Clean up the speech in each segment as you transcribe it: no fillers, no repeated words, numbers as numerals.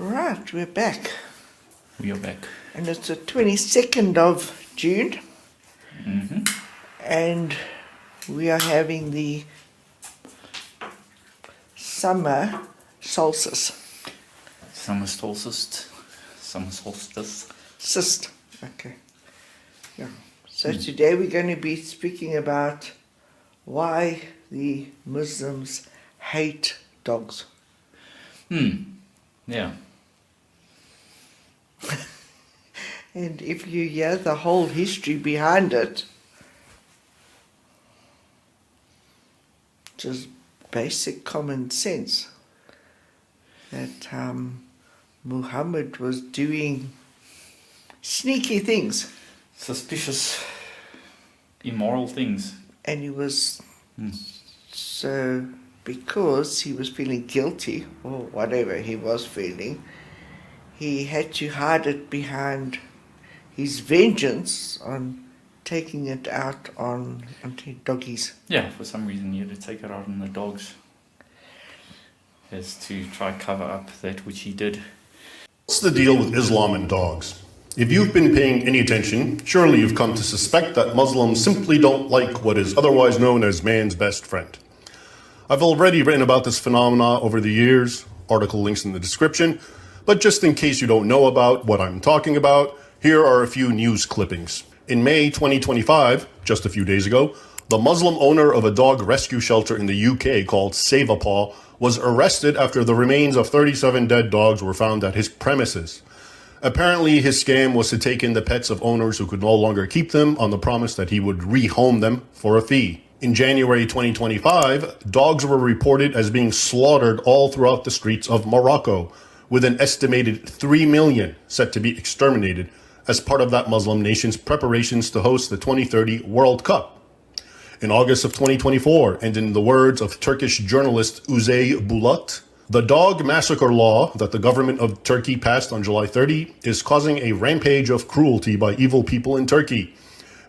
Right, we're back. We are back. And it's the 22nd of June. And we are having the summer solstice. Summer solstice. Summer solstice. Sist. Okay. Yeah. So today we're going to be speaking about why the Muslims hate dogs. Yeah. And if you hear the whole history behind it, just basic common sense that Muhammad was doing sneaky things. Suspicious, immoral things. And he was, so because he was feeling guilty, or whatever he was feeling, he had to hide it behind his vengeance on taking it out on doggies. Yeah, for some reason he had to take it out on the dogs. As to try cover up that which he did. What's the deal with Islam and dogs? If you've been paying any attention, surely you've come to suspect that Muslims simply don't like what is otherwise known as man's best friend. I've already written about this phenomena over the years, article links in the description, but just in case you don't know about what I'm talking about, here are a few news clippings. In May 2025, just a few days ago, the Muslim owner of a dog rescue shelter in the UK called Save a Paw was arrested after the remains of 37 dead dogs were found at his premises. Apparently, his scam was to take in the pets of owners who could no longer keep them on the promise that he would rehome them for a fee. In January 2025, dogs were reported as being slaughtered all throughout the streets of Morocco, with an estimated 3 million set to be exterminated as part of that Muslim nation's preparations to host the 2030 World Cup. In August of 2024, and in the words of Turkish journalist Uzey Bulat, the dog massacre law that the government of Turkey passed on July 30 is causing a rampage of cruelty by evil people in Turkey.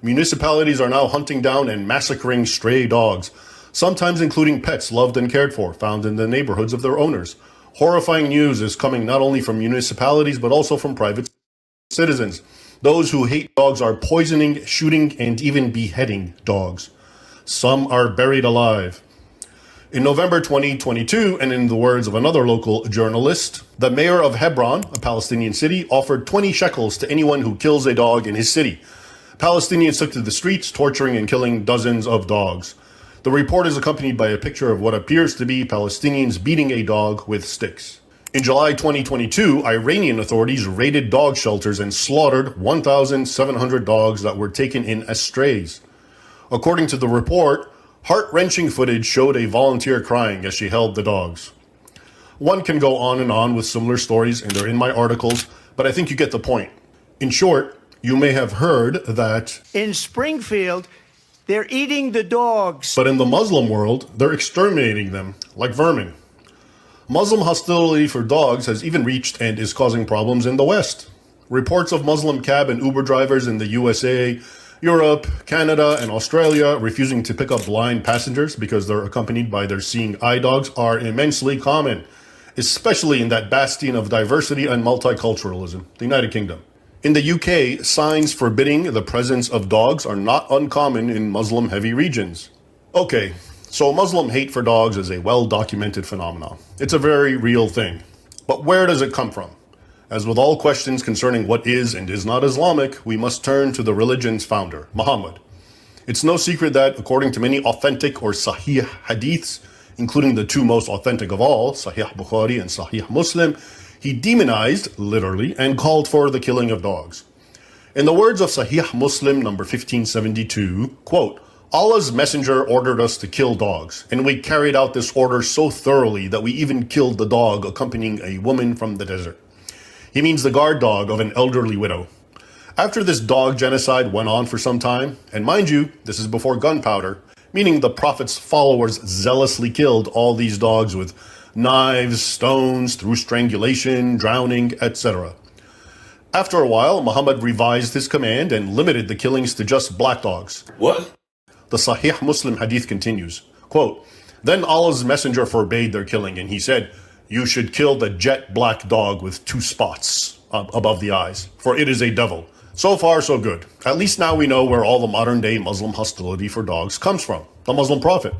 Municipalities are now hunting down and massacring stray dogs, sometimes including pets loved and cared for, found in the neighborhoods of their owners. Horrifying news is coming not only from municipalities, but also from private citizens. Those who hate dogs are poisoning, shooting, and even beheading dogs. Some are buried alive. In November 2022, and in the words of another local journalist, the mayor of Hebron, a Palestinian city, offered 20 shekels to anyone who kills a dog in his city. Palestinians took to the streets, torturing and killing dozens of dogs. The report is accompanied by a picture of what appears to be Palestinians beating a dog with sticks. In July 2022, Iranian authorities raided dog shelters and slaughtered 1,700 dogs that were taken in as strays. According to the report, heart-wrenching footage showed a volunteer crying as she held the dogs. One can go on and on with similar stories, and they're in my articles, but I think you get the point. In short, you may have heard that in Springfield, they're eating the dogs. But in the Muslim world, they're exterminating them like vermin. Muslim hostility for dogs has even reached and is causing problems in the West. Reports of Muslim cab and Uber drivers in the USA, Europe, Canada, and Australia refusing to pick up blind passengers because they're accompanied by their seeing eye dogs are immensely common, especially in that bastion of diversity and multiculturalism, the United Kingdom. In the UK, signs forbidding the presence of dogs are not uncommon in Muslim-heavy regions. Okay, so Muslim hate for dogs is a well-documented phenomenon. It's a very real thing. But where does it come from? As with all questions concerning what is and is not Islamic, we must turn to the religion's founder, Muhammad. It's no secret that, according to many authentic or Sahih hadiths, including the two most authentic of all, Sahih Bukhari and Sahih Muslim, he demonized, literally, and called for the killing of dogs. In the words of Sahih Muslim number 1572, quote, Allah's messenger ordered us to kill dogs, and we carried out this order so thoroughly that we even killed the dog accompanying a woman from the desert. He means the guard dog of an elderly widow. After this dog genocide went on for some time, and mind you, this is before gunpowder, meaning the Prophet's followers zealously killed all these dogs with knives, stones, through strangulation, drowning, etc. After a while, Muhammad revised his command and limited the killings to just black dogs. What? The Sahih Muslim hadith continues, quote, Then Allah's messenger forbade their killing, and he said, You should kill the jet black dog with 2 spots above the eyes, for it is a devil. So far, so good. At least now we know where all the modern day Muslim hostility for dogs comes from, the Muslim Prophet.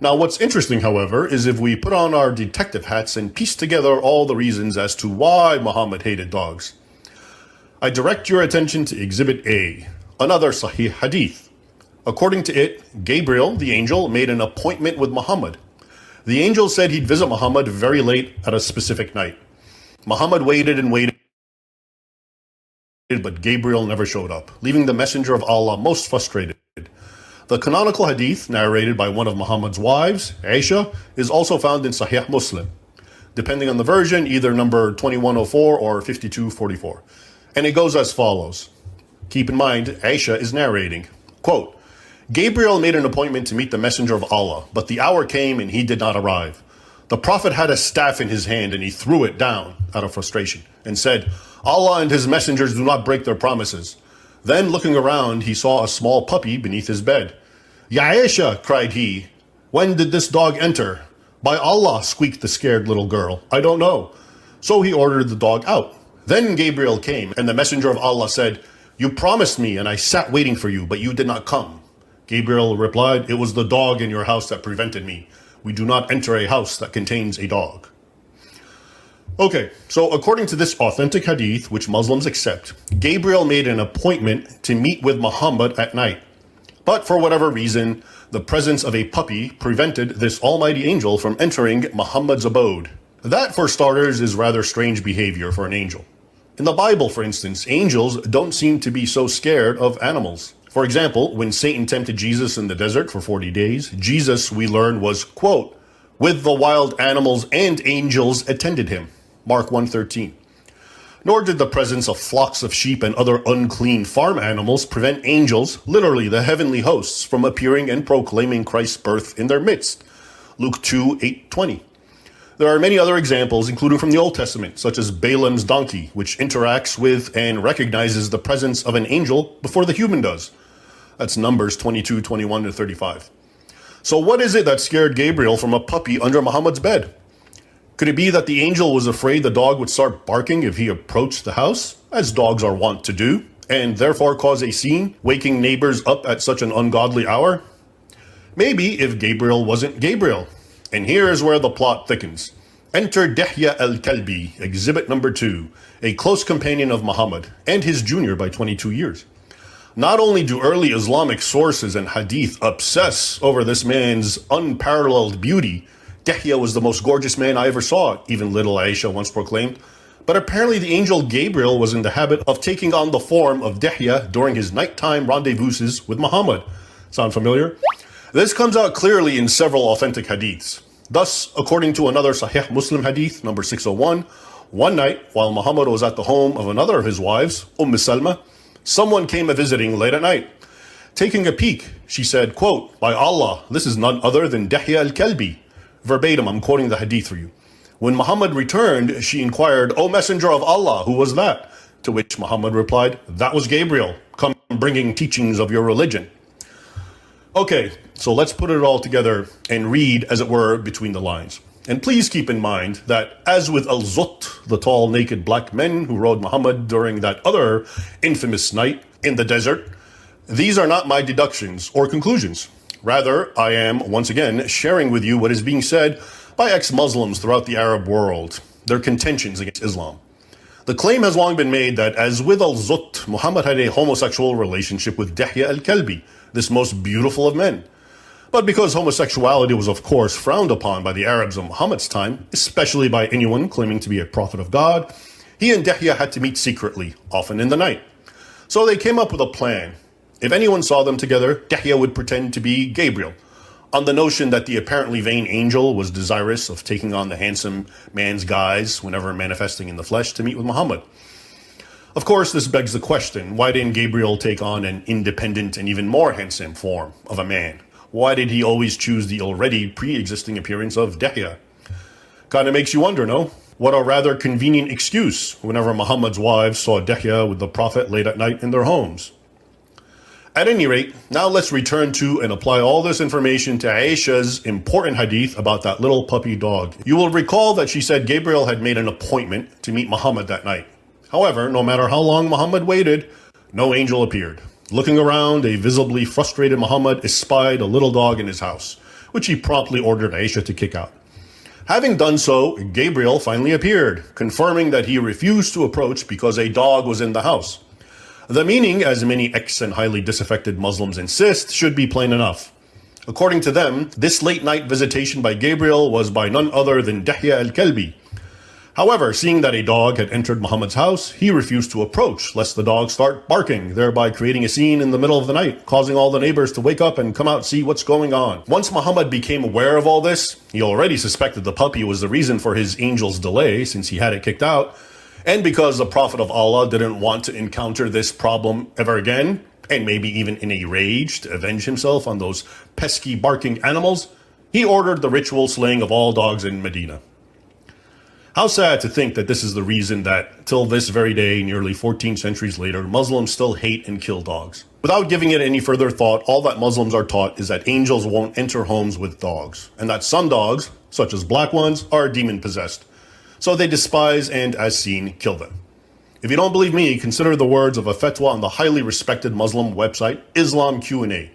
Now, what's interesting, however, is if we put on our detective hats and piece together all the reasons as to why Muhammad hated dogs. I direct your attention to Exhibit A, another Sahih Hadith. According to it, Gabriel, the angel, made an appointment with Muhammad. The angel said he'd visit Muhammad very late at a specific night. Muhammad waited and waited, but Gabriel never showed up, leaving the messenger of Allah most frustrated. The canonical hadith, narrated by one of Muhammad's wives, Aisha, is also found in Sahih Muslim, depending on the version, either number 2104 or 5244. And it goes as follows. Keep in mind, Aisha is narrating, quote, Gabriel made an appointment to meet the messenger of Allah, but the hour came and he did not arrive. The Prophet had a staff in his hand and he threw it down out of frustration and said, Allah and his messengers do not break their promises. Then looking around, he saw a small puppy beneath his bed. Ya Aisha, cried he, when did this dog enter? By Allah, squeaked the scared little girl, I don't know. So he ordered the dog out. Then Gabriel came, and the messenger of Allah said, You promised me, and I sat waiting for you, but you did not come. Gabriel replied, It was the dog in your house that prevented me. We do not enter a house that contains a dog. Okay, so according to this authentic hadith, which Muslims accept, Gabriel made an appointment to meet with Muhammad at night. But for whatever reason, the presence of a puppy prevented this almighty angel from entering Muhammad's abode. That, for starters, is rather strange behavior for an angel. In the Bible, for instance, angels don't seem to be so scared of animals. For example, when Satan tempted Jesus in the desert for 40 days, Jesus, we learn, was, quote, with the wild animals and angels attended him. Mark 1:13. Nor did the presence of flocks of sheep and other unclean farm animals prevent angels, literally the heavenly hosts, from appearing and proclaiming Christ's birth in their midst. Luke 2:8-20. There are many other examples, including from the Old Testament, such as Balaam's donkey, which interacts with and recognizes the presence of an angel before the human does. That's Numbers 22:21-35. So what is it that scared Gabriel from a puppy under Muhammad's bed? Could it be that the angel was afraid the dog would start barking if he approached the house, as dogs are wont to do, and therefore cause a scene, waking neighbors up at such an ungodly hour? Maybe if Gabriel wasn't Gabriel. And here is where the plot thickens. Enter Dihya al-Kalbi, exhibit number 2, a close companion of Muhammad, and his junior by 22 years. Not only do early Islamic sources and hadith obsess over this man's unparalleled beauty, Dihya was the most gorgeous man I ever saw, even little Aisha once proclaimed. But apparently the angel Gabriel was in the habit of taking on the form of Dihya during his nighttime rendezvouses with Muhammad. Sound familiar? This comes out clearly in several authentic hadiths. Thus, according to another Sahih Muslim hadith, number 601, one night, while Muhammad was at the home of another of his wives, Salma, someone came a-visiting late at night. Taking a peek, she said, quote, By Allah, this is none other than Dihya al-Kalbi. Verbatim, I'm quoting the hadith for you. When Muhammad returned, she inquired, O Messenger of Allah, who was that? To which Muhammad replied, That was Gabriel, come bringing teachings of your religion. Okay, so let's put it all together and read, as it were, between the lines. And please keep in mind that, as with Al-Zut, the tall, naked black men who rode Muhammad during that other infamous night in the desert, these are not my deductions or conclusions. Rather, I am, once again, sharing with you what is being said by ex-Muslims throughout the Arab world, their contentions against Islam. The claim has long been made that, as with Al-Zut, Muhammad had a homosexual relationship with Dihya al-Kalbi, this most beautiful of men. But because homosexuality was, of course, frowned upon by the Arabs of Muhammad's time, especially by anyone claiming to be a prophet of God, he and Dihya had to meet secretly, often in the night. So they came up with a plan. If anyone saw them together, Dihya would pretend to be Gabriel, on the notion that the apparently vain angel was desirous of taking on the handsome man's guise whenever manifesting in the flesh to meet with Muhammad. Of course, this begs the question, why didn't Gabriel take on an independent and even more handsome form of a man? Why did he always choose the already pre-existing appearance of Dihya? Kinda makes you wonder, no? What a rather convenient excuse whenever Muhammad's wives saw Dihya with the Prophet late at night in their homes. At any rate, now let's return to and apply all this information to Aisha's important hadith about that little puppy dog. You will recall that she said Gabriel had made an appointment to meet Muhammad that night. However, no matter how long Muhammad waited, no angel appeared. Looking around, a visibly frustrated Muhammad espied a little dog in his house, which he promptly ordered Aisha to kick out. Having done so, Gabriel finally appeared, confirming that he refused to approach because a dog was in the house. The meaning, as many ex and highly disaffected Muslims insist, should be plain enough. According to them, this late-night visitation by Gabriel was by none other than Dihya al-Kalbi. However, seeing that a dog had entered Muhammad's house, he refused to approach, lest the dog start barking, thereby creating a scene in the middle of the night, causing all the neighbors to wake up and come out see what's going on. Once Muhammad became aware of all this, he already suspected the puppy was the reason for his angel's delay, since he had it kicked out, and because the Prophet of Allah didn't want to encounter this problem ever again, and maybe even in a rage to avenge himself on those pesky barking animals, he ordered the ritual slaying of all dogs in Medina. How sad to think that this is the reason that, till this very day, nearly 14 centuries later, Muslims still hate and kill dogs. Without giving it any further thought, all that Muslims are taught is that angels won't enter homes with dogs, and that some dogs, such as black ones, are demon-possessed. So they despise and, as seen, kill them. If you don't believe me, consider the words of a fatwa on the highly respected Muslim website, Islam Q&A.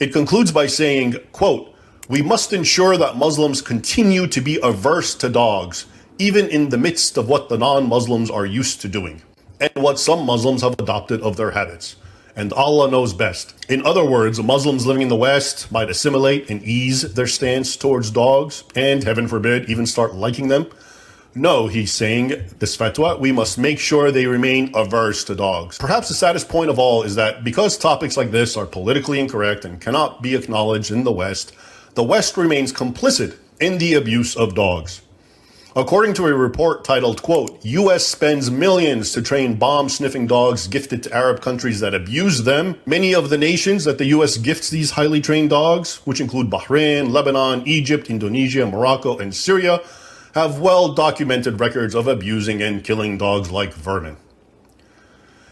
It concludes by saying, quote, "We must ensure that Muslims continue to be averse to dogs, even in the midst of what the non-Muslims are used to doing, and what some Muslims have adopted of their habits. And Allah knows best." In other words, Muslims living in the West might assimilate and ease their stance towards dogs, and, heaven forbid, even start liking them. No, he's saying, this fatwa, we must make sure they remain averse to dogs. Perhaps the saddest point of all is that because topics like this are politically incorrect and cannot be acknowledged in the West remains complicit in the abuse of dogs. According to a report titled, quote, "U.S. spends millions to train bomb-sniffing dogs gifted to Arab countries that abuse them. Many of the nations that the U.S. gifts these highly trained dogs, which include Bahrain, Lebanon, Egypt, Indonesia, Morocco, and Syria, have well-documented records of abusing and killing dogs like vermin."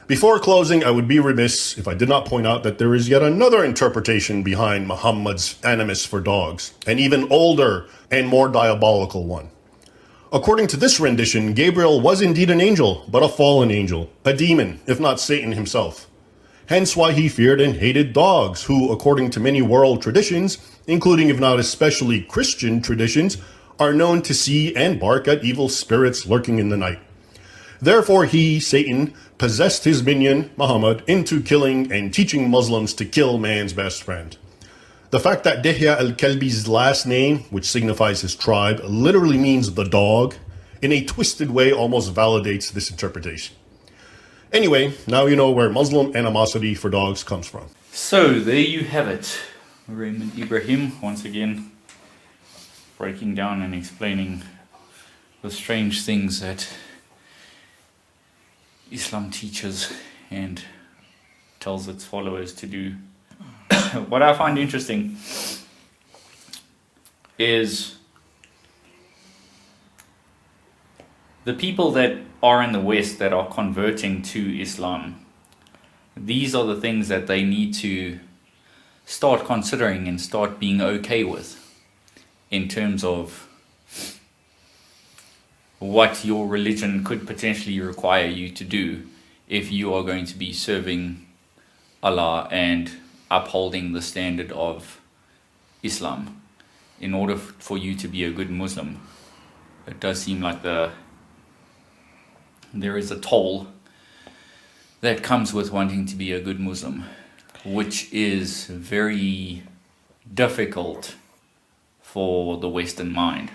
Before closing, I would be remiss if I did not point out that there is yet another interpretation behind Muhammad's animus for dogs, an even older and more diabolical one. According to this rendition, Gabriel was indeed an angel, but a fallen angel, a demon, if not Satan himself. Hence why he feared and hated dogs, who, according to many world traditions, including if not especially Christian traditions, are known to see and bark at evil spirits lurking in the night. Therefore he, Satan, possessed his minion, Muhammad, into killing and teaching Muslims to kill man's best friend. The fact that Dihya al-Kalbi's last name, which signifies his tribe, literally means the dog, in a twisted way almost validates this interpretation. Anyway, now you know where Muslim animosity for dogs comes from. So there you have it. Raymond Ibrahim, once again, breaking down and explaining the strange things that Islam teaches and tells its followers to do. What I find interesting is the people that are in the West that are converting to Islam. These are the things that they need to start considering and start being okay with in terms of what your religion could potentially require you to do if you are going to be serving Allah and upholding the standard of Islam in order for you to be a good Muslim. It does seem like there is a toll that comes with wanting to be a good Muslim, which is very difficult for the Western mind.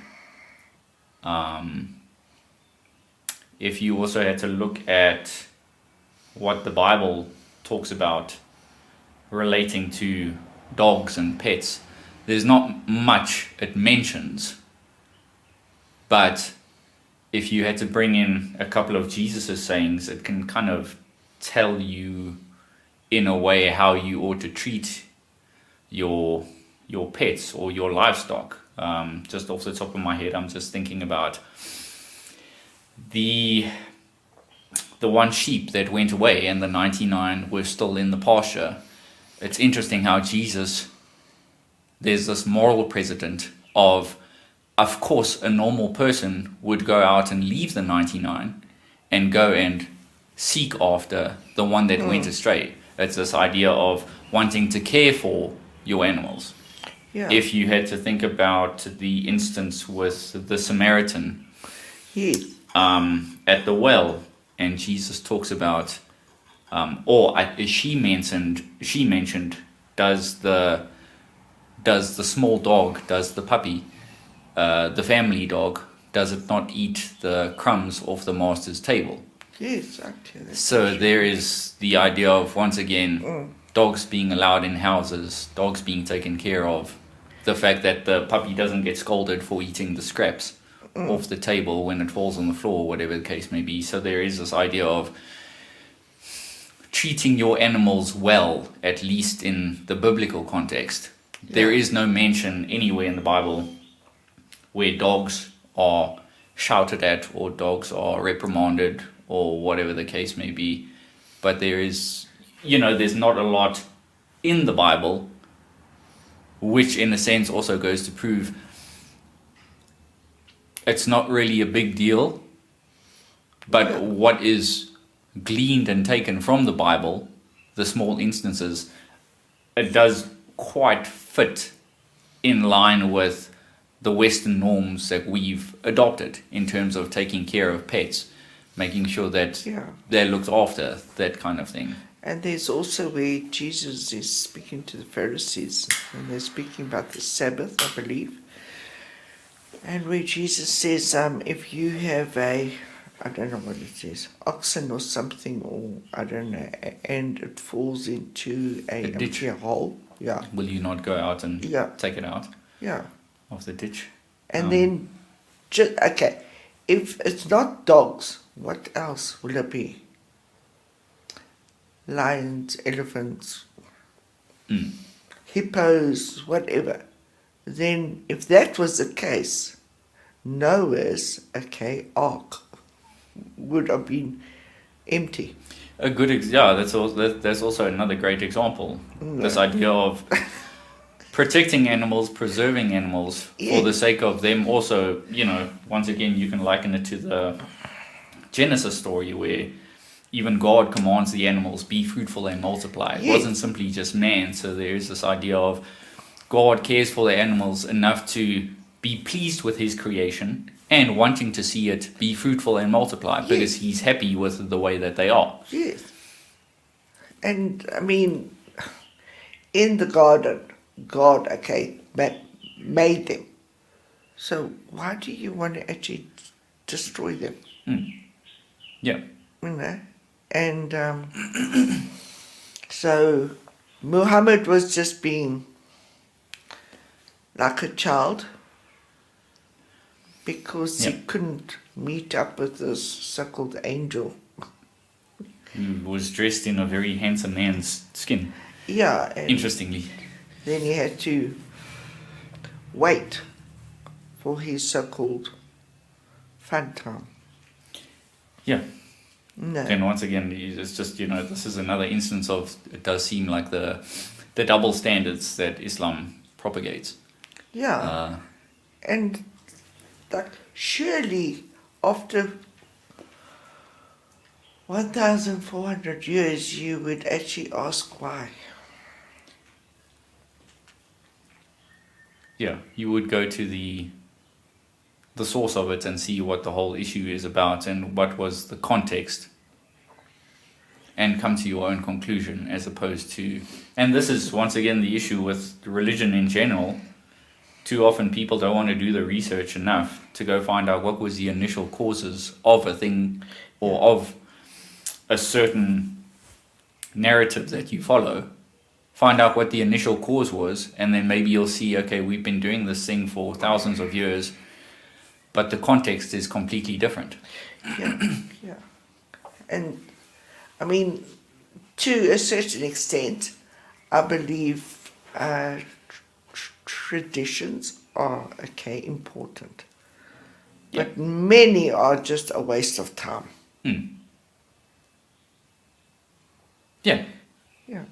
If you also had to look at what the Bible talks about relating to dogs and pets, there's not much it mentions. But if you had to bring in a couple of Jesus' sayings, it can kind of tell you in a way how you ought to treat your pets or your livestock. Just off the top of my head, I'm just thinking about the one sheep that went away and the 99 were still in the pasture, it's interesting how Jesus, there's this moral precedent of course, a normal person would go out and leave the 99 and go and seek after the one that went astray. It's this idea of wanting to care for your animals. Yeah. If you had to think about the instance with the Samaritan Yes. at the well, and Jesus talks about, she mentioned, does the small dog, does the puppy, the family dog, does it not eat the crumbs off the master's table? Yes, actually. So there is the idea of, once again, dogs being allowed in houses, dogs being taken care of, the fact that the puppy doesn't get scolded for eating the scraps off the table when it falls on the floor, whatever the case may be. So there is this idea of treating your animals well, at least in the biblical context. Yeah. There is no mention anywhere in the Bible where dogs are shouted at or dogs are reprimanded or whatever the case may be. But there is, there's not a lot in the Bible, which in a sense also goes to prove it's not really a big deal. But what is gleaned and taken from the Bible, the small instances, it does quite fit in line with the Western norms that we've adopted in terms of taking care of pets, making sure that they're looked after, that kind of thing. And there's also where Jesus is speaking to the Pharisees, and they're speaking about the Sabbath, I believe. And where Jesus says, if you have I don't know what it says, oxen or something, or I don't know, and it falls into a ditch, a hole. Yeah. Will you not go out and take it out? Yeah. Of the ditch. And then, if it's not dogs, what else will it be? Lions, elephants, hippos, whatever. Then, if that was the case, Noah's ark would have been empty. A good that's also another great example. This idea of protecting animals, preserving animals for the sake of them. Also, once again, you can liken it to the Genesis story where even God commands the animals, be fruitful and multiply. It wasn't simply just man. So there is this idea of God cares for the animals enough to be pleased with his creation and wanting to see it be fruitful and multiply because he's happy with the way that they are. Yes. And, in the garden, God, made them. So why do you want to actually destroy them? Yeah. And so Muhammad was just being like a child because he couldn't meet up with this so-called angel. He was dressed in a very handsome man's skin. Yeah. Interestingly. Then he had to wait for his so-called fun time. Yeah. No. And once again, it's just, this is another instance of, it does seem like the double standards that Islam propagates. Yeah. And surely after 1,400 years, you would actually ask why. Yeah, you would go to the source of it and see what the whole issue is about and what was the context and come to your own conclusion as opposed to... And this is, once again, the issue with religion in general. Too often people don't want to do the research enough to go find out what was the initial causes of a thing or of a certain narrative that you follow. Find out what the initial cause was, and then maybe you'll see, okay, we've been doing this thing for thousands of years, but the context is completely different. Yeah. And, to a certain extent, I believe traditions are, important. But many are just a waste of time. Yeah. Yeah.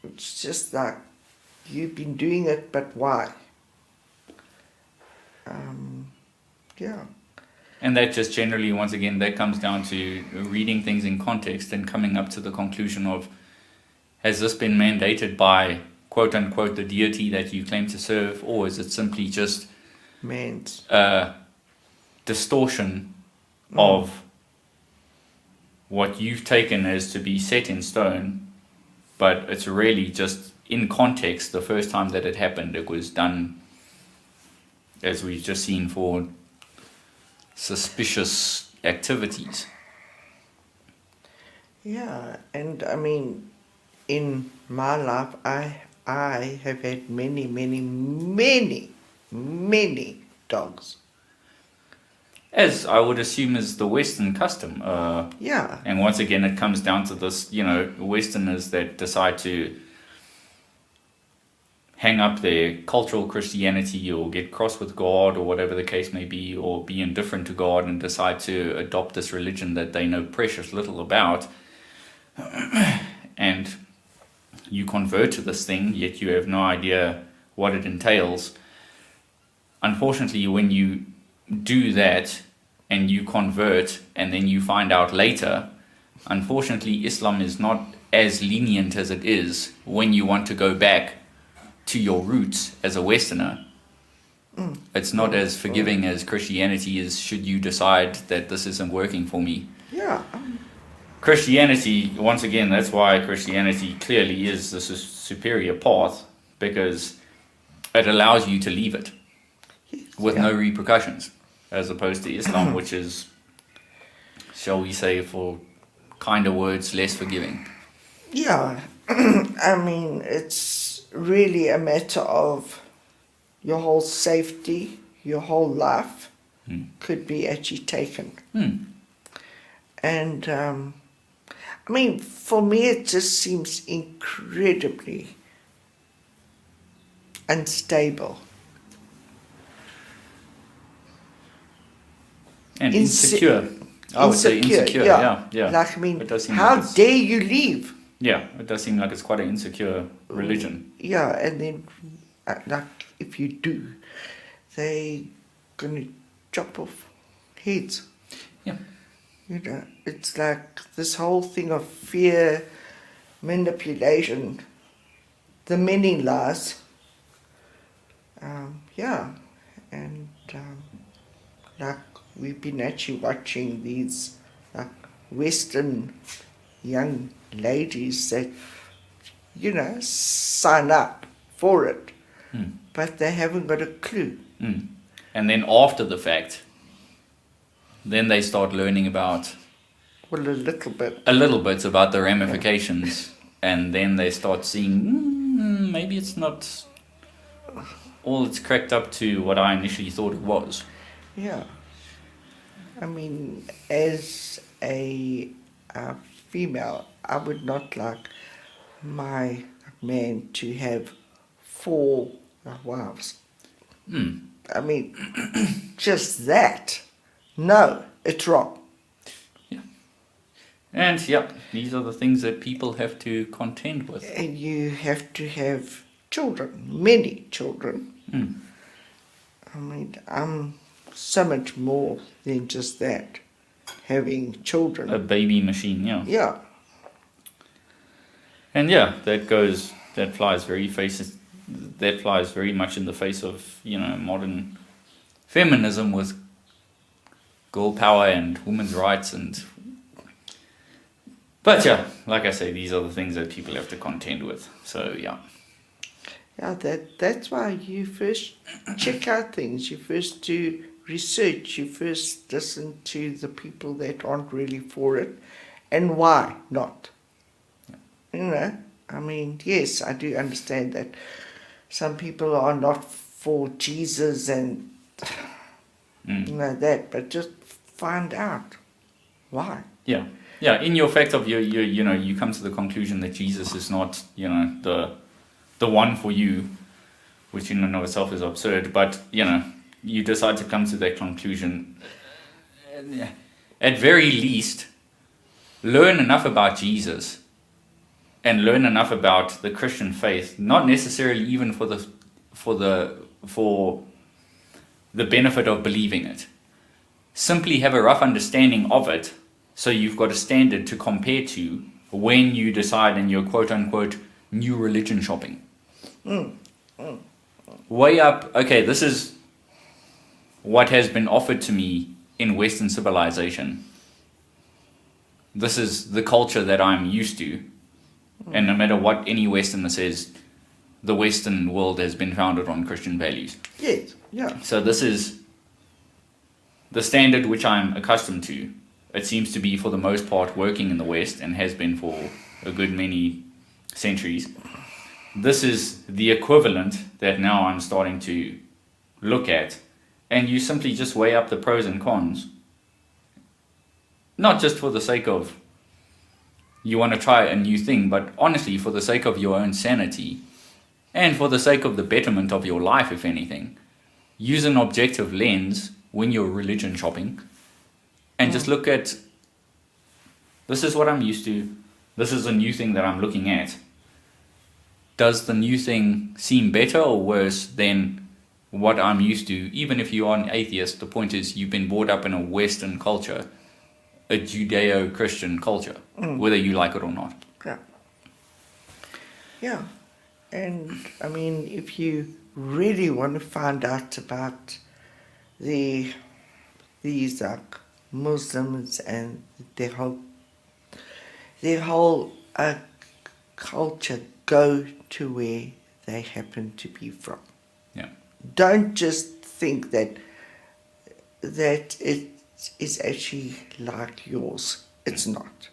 it's just like, you've been doing it, but why? Yeah. And that just generally, once again, that comes down to reading things in context and coming up to the conclusion of, has this been mandated by, quote unquote, the deity that you claim to serve, or is it simply just Man's. a distortion of what you've taken as to be set in stone, but it's really just in context. The first time that it happened, it was done, as we've just seen, for suspicious activities. Yeah, and I mean, in my life, I have had many, many, many, many dogs. As I would assume is the Western custom. Yeah. And once again, it comes down to this, Westerners that decide to hang up their cultural Christianity or get cross with God or whatever the case may be, or be indifferent to God and decide to adopt this religion that they know precious little about. And you convert to this thing, yet you have no idea what it entails. Unfortunately, when you do that and you convert and then you find out later, unfortunately, Islam is not as lenient as it is when you want to go back to your roots as a Westerner. It's not as forgiving as Christianity is should you decide that this isn't working for me. Yeah. Christianity, once again, that's why Christianity clearly is the superior path, because it allows you to leave it with no repercussions, as opposed to Islam, which is, shall we say, for kinder words, less forgiving. Yeah. I mean, it's really a matter of your whole safety, your whole life could be actually taken. And I mean, for me, it just seems incredibly unstable. And insecure. I would say insecure, yeah. Like, I mean, It does seem how like it's- dare you leave? Yeah, it does seem like it's quite an insecure religion. Yeah, and then, like, if you do, they gonna chop off heads. Yeah. It's like this whole thing of fear, manipulation, the many lies. And like, we've been actually watching these like Western young ladies that sign up for it, but they haven't got a clue. And then after the fact, then they start learning about Well, a little bit. about the ramifications, and then they start seeing maybe it's not all it's cracked up to what I initially thought it was. Yeah. I mean, as a female, I would not like my man to have 4 wives. I mean, just that. No, it's wrong. And these are the things that people have to contend with. And you have to have children, many children. I mean, I'm so much more than just that, having children. A baby machine, yeah. Yeah. And that flies very much in the face of, modern feminism with girl power and women's rights but like I say, these are the things that people have to contend with. So Yeah, that's why you first check out things. You first do research. You first listen to the people that aren't really for it, and why not. I mean, yes, I do understand that some people are not for Jesus and that, but just find out why. Yeah, in your fact of you come to the conclusion that Jesus is not, the one for you, which in and of itself is absurd, but, you decide to come to that conclusion. At very least, learn enough about Jesus and learn enough about the Christian faith, not necessarily even for the benefit of believing it. Simply have a rough understanding of it, so you've got a standard to compare to when you decide in your quote-unquote new religion shopping. Weigh up, okay, this is what has been offered to me in Western civilization. This is the culture that I'm used to. And no matter what any Westerner says, the Western world has been founded on Christian values. Yes, yeah. So this is the standard which I'm accustomed to. It seems to be, for the most part, working in the West and has been for a good many centuries. This is the equivalent that now I'm starting to look at. And you simply just weigh up the pros and cons. Not just for the sake of you want to try a new thing, but honestly for the sake of your own sanity and for the sake of the betterment of your life, if anything. Use an objective lens when you're religion shopping and just look at, this is what I'm used to, this is a new thing that I'm looking at. Does the new thing seem better or worse than what I'm used to? Even if you are an atheist, the point is you've been brought up in a Western culture, a Judeo-Christian culture, whether you like it or not. Yeah. Yeah. And I mean, if you really want to find out about these Muslims and their whole culture, go to where they happen to be from. Yeah. Don't just think that it is actually like yours. It's not.